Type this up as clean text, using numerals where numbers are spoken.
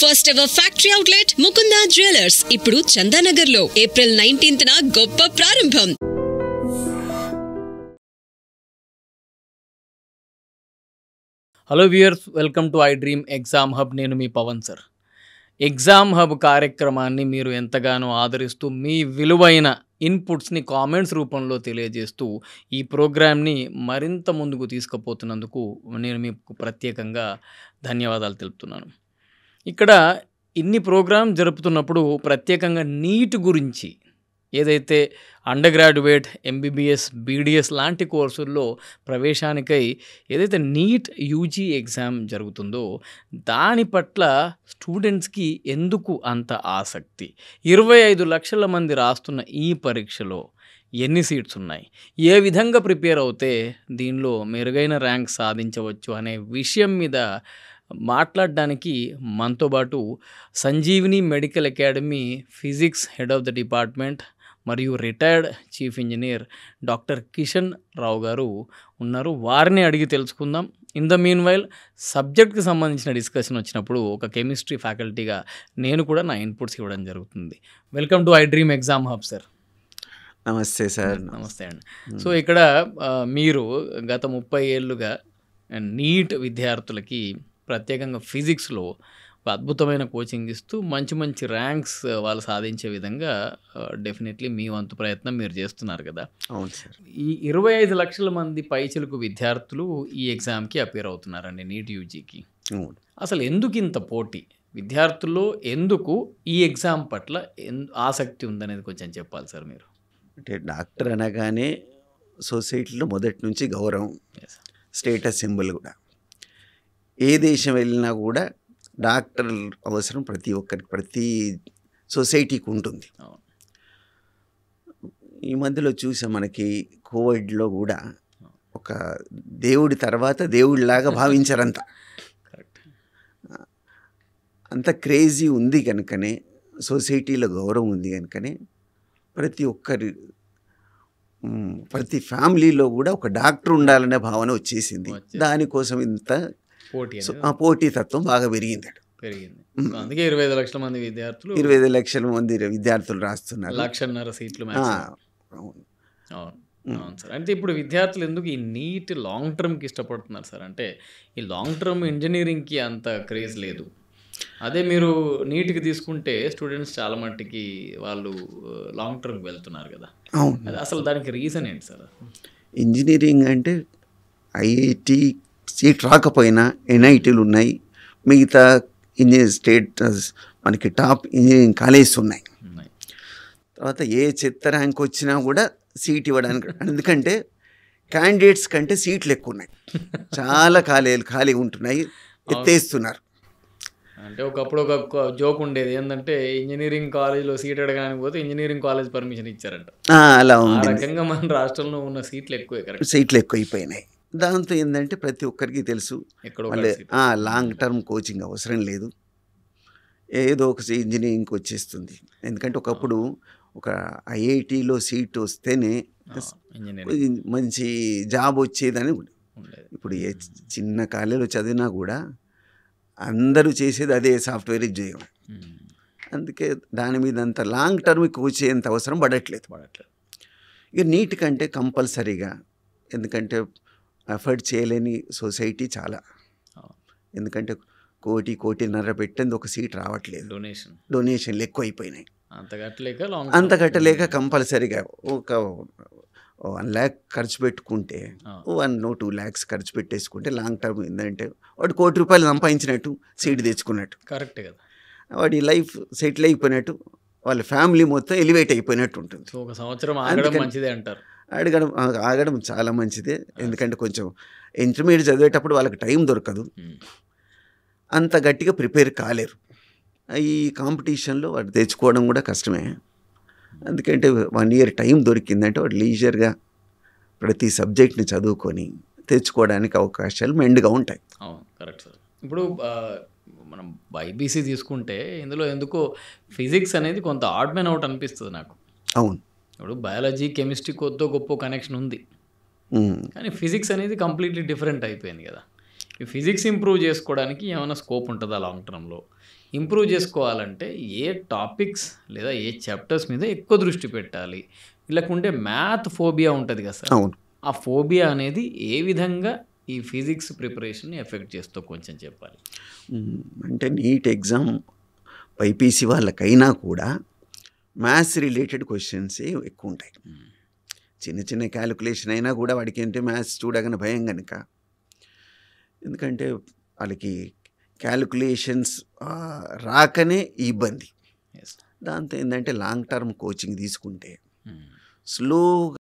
First ever factory outlet Mukunda jewellers ఇప్పుడు చందానగర్ లో April 19th గొప్ప ప్రారంభం. Hello viewers, welcome to I dream exam hub. నేను మీ పవన్ సార్. ఎగ్జామ్ హబ్ కార్యక్రమాన్ని మీరు ఎంతగానో ఆదరిస్తూ మీ విలువైన ఇన్పుట్స్ని కామెంట్స్ రూపంలో తెలియజేస్తూ ఈ ప్రోగ్రామ్ని మరింత ముందుకు తీసుకుపోతున్నందుకు నేను మీకు ప్రత్యేకంగా ధన్యవాదాలు తెలుపుతున్నాను. ఇక్కడ ఇన్ని ప్రోగ్రామ్ జరుపుతున్నప్పుడు ప్రత్యేకంగా నీట్ గురించి ఏదైతే అండర్ గ్రాడ్యుయేట్, ఎంబీబీఎస్, బీడీఎస్ లాంటి కోర్సుల్లో ప్రవేశానికై ఏదైతే నీట్ యూజీ ఎగ్జామ్ జరుగుతుందో దాని పట్ల స్టూడెంట్స్కి ఎందుకు అంత ఆసక్తి, 25 లక్షల మంది రాస్తున్న ఈ పరీక్షలో ఎన్ని సీట్స్ ఉన్నాయి, ఏ విధంగా ప్రిపేర్ అవుతే దీనిలో మెరుగైన ర్యాంక్ సాధించవచ్చు అనే విషయం మీద మాట్లాడడానికి మనతో పాటు Sanjeevani medical academy physics head of the department మరియు retired chief engineer doctor Kishan Rao గారు ఉన్నారు. వారిని అడిగి తెలుసుకుందాం. ఇన్ ద మీన్ వైల్ సబ్జెక్ట్కి సంబంధించిన డిస్కషన్ వచ్చినప్పుడు ఒక కెమిస్ట్రీ ఫ్యాకల్టీగా నేను కూడా నా ఇన్పుట్స్ ఇవ్వడం జరుగుతుంది. Welcome to I dream exam hub sir. నమస్తే సార్. నమస్తే అండి. సో ఇక్కడ మీరు గత 30 ఏళ్ళుగా నీట్ విద్యార్థులకి ప్రత్యేకంగా ఫిజిక్స్లో ఒక అద్భుతమైన కోచింగ్ ఇస్తూ మంచి మంచి ర్యాంక్స్ వాళ్ళు సాధించే విధంగా డెఫినెట్లీ మీ వంతు ప్రయత్నం మీరు చేస్తున్నారు కదా. అవును సార్. ఈ 25 లక్షల మంది పైచిలుకు విద్యార్థులు ఈ ఎగ్జామ్కి అపేర్ అవుతున్నారండి, నీట్ యూజీకి. అసలు ఎందుకు ఇంత పోటీ విద్యార్థుల్లో, ఎందుకు ఈ ఎగ్జామ్ పట్ల ఆసక్తి ఉందనేది కొంచెం చెప్పాలి సార్ మీరు. అంటే డాక్టర్ అనగానే సొసైటీలో మొదటి నుంచి గౌరవం, స్టేటస్ సింబల్ కూడా. ఏ దేశం వెళ్ళినా కూడా డాక్టర్ అవసరం ప్రతి ఒక్కరికి, ప్రతి సొసైటీకి ఉంటుంది. ఈ మధ్యలో చూసాం మనకి కోవిడ్లో కూడా ఒక దేవుడి తర్వాత దేవుడిలాగా భావించారంత. అంత క్రేజీ ఉంది కనుకనే, సొసైటీలో గౌరవం ఉంది కనుకనే ప్రతి ఫ్యామిలీలో కూడా ఒక డాక్టర్ ఉండాలనే భావన వచ్చేసింది. దానికోసం ఇంత పోటీతత్వం బాగా పెరిగింది. అందుకే 25 లక్షల మంది విద్యార్థులు, 25 లక్షల మంది విద్యార్థులు రాస్తున్నారు. 1.5 సీట్లు. అవును సార్. అంటే ఇప్పుడు విద్యార్థులు ఎందుకు ఈ నీట్ లాంగ్ టర్మ్కి ఇష్టపడుతున్నారు సార్? అంటే ఈ లాంగ్ టర్మ్ ఇంజనీరింగ్కి అంత క్రేజ్ లేదు. అదే మీరు నీట్కి తీసుకుంటే స్టూడెంట్స్ చాలా మట్టికి వాళ్ళు లాంగ్ టర్మ్కి వెళ్తున్నారు కదా. అసలు దానికి రీజన్ ఏంటి సార్? ఇంజనీరింగ్ అంటే ఐఐటి సీట్ రాకపోయినా ఎన్ఐటీలు ఉన్నాయి, మిగతా స్టేట్ మనకి టాప్ ఇంజనీరింగ్ కాలేజెస్ ఉన్నాయి. తర్వాత ఏ చెత్త ర్యాంక్ వచ్చినా కూడా సీట్ ఇవ్వడానికి, ఎందుకంటే క్యాండిడేట్స్ కంటే సీట్లు ఎక్కువ ఉన్నాయి. చాలా ఖాళీ ఉంటున్నాయి, ఎత్తేస్తున్నారు. అంటే ఒకప్పుడు ఒక జోక్ ఉండేది ఏంటంటే, ఇంజనీరింగ్ కాలేజ్లో సీట్ అడగడానికి పోతే ఇంజనీరింగ్ కాలేజ్ పర్మిషన్ ఇచ్చారంట. అలా ఉంది. ఆ రకంగా మన రాష్ట్రంలో ఉన్న సీట్లు ఎక్కువైపోయినాయి. దాంతో ఏంటంటే ప్రతి ఒక్కరికి తెలుసు లాంగ్ టర్మ్ కోచింగ్ అవసరం లేదు, ఏదో ఒక ఇంజనీరింగ్కి వచ్చేస్తుంది. ఎందుకంటే ఒకప్పుడు ఒక ఐఐటిలో సీట్ వస్తేనే మంచి జాబ్ వచ్చేదని. ఇప్పుడు ఏ చిన్న కాలేజీలో చదివినా కూడా అందరూ చేసేది అదే సాఫ్ట్వేర్ ఉద్యోగం. అందుకే దాని మీద అంత లాంగ్ టర్మ్కి వచ్చేంత అవసరం పడట్లేదు. ఇక నీట్ కంటే కంపల్సరీగా, ఎందుకంటే ఎఫర్ట్ చేయలేని సొసైటీ చాలా. ఎందుకంటే 1.5 పెట్టింది ఒక సీట్ రావట్లేదు, డొనేషన్లు ఎక్కువ అయిపోయినాయి. అంత కట్టలేక కంపల్సరీగా ఒక 1 lakh ఖర్చు పెట్టుకుంటే 1-2 lakhs ఖర్చు పెట్టేసుకుంటే లాంగ్ టర్మ్ ఏంటంటే వాడు ₹1 కోటి సంపాదించినట్టు, సీట్ తెచ్చుకున్నట్టు, కరెక్ట్ కదా, వాడి లైఫ్ సెటిల్ అయిపోయినట్టు, వాళ్ళ ఫ్యామిలీ మొత్తం ఎలివేట్ అయిపోయినట్టు ఉంటుంది. ఒక సంవత్సరం ఆగడం మంచిదే అంటారు. ఆగడం చాలా మంచిదే. ఎందుకంటే కొంచెం ఇంటర్మీడియట్ చదివేటప్పుడు వాళ్ళకి టైం దొరకదు, అంత గట్టిగా ప్రిపేర్ కాలేరు. ఈ కాంపిటీషన్లో వాడు తెచ్చుకోవడం కూడా కష్టమే. ఎందుకంటే 1 year టైం దొరికిందంటే వాడు లీజర్గా ప్రతి సబ్జెక్ట్ని చదువుకొని తెచ్చుకోవడానికి అవకాశాలు మెండుగా ఉంటాయి. Correct sir. ఇప్పుడు మనం బైపీసీ తీసుకుంటే ఇందులో ఎందుకో ఫిజిక్స్ అనేది కొంత ఆడ్ మ్యాన్ అవుట్ అనిపిస్తుంది నాకు. అవును. ఇప్పుడు బయాలజీ, కెమిస్ట్రీ కొద్దో గొప్ప కనెక్షన్ ఉంది, కానీ ఫిజిక్స్ అనేది కంప్లీట్లీ డిఫరెంట్ అయిపోయింది కదా. ఈ ఫిజిక్స్ ఇంప్రూవ్ చేసుకోవడానికి ఏమైనా స్కోప్ ఉంటుందా లాంగ్ టర్మ్లో? ఇంప్రూవ్ చేసుకోవాలంటే ఏ టాపిక్స్ లేదా ఏ చాప్టర్స్ మీద ఎక్కువ దృష్టి పెట్టాలి? వీళ్ళకుండే మ్యాథ్ ఫోబియా ఉంటుంది కదా సార్, అవును. ఆ ఫోబియా అనేది ఏ విధంగా ఈ ఫిజిక్స్ ప్రిపరేషన్ని ఎఫెక్ట్ చేస్తూ కొంచెం చెప్పాలి. అంటే నీట్ ఎగ్జామ్ బైపీసీ వాళ్ళకైనా కూడా మ్యాథ్స్ రిలేటెడ్ క్వశ్చన్సే ఎక్కువ ఉంటాయి. చిన్న చిన్న క్యాలిక్యులేషన్ అయినా కూడా వాడికి ఏంటంటే మ్యాథ్స్ చూడగానే భయం కనుక, ఎందుకంటే వాళ్ళకి క్యాలిక్యులేషన్స్ రాకనే ఈ ఇబ్బంది. దాంతో ఏంటంటే లాంగ్ టర్మ్ కోచింగ్ తీసుకుంటే స్లోగా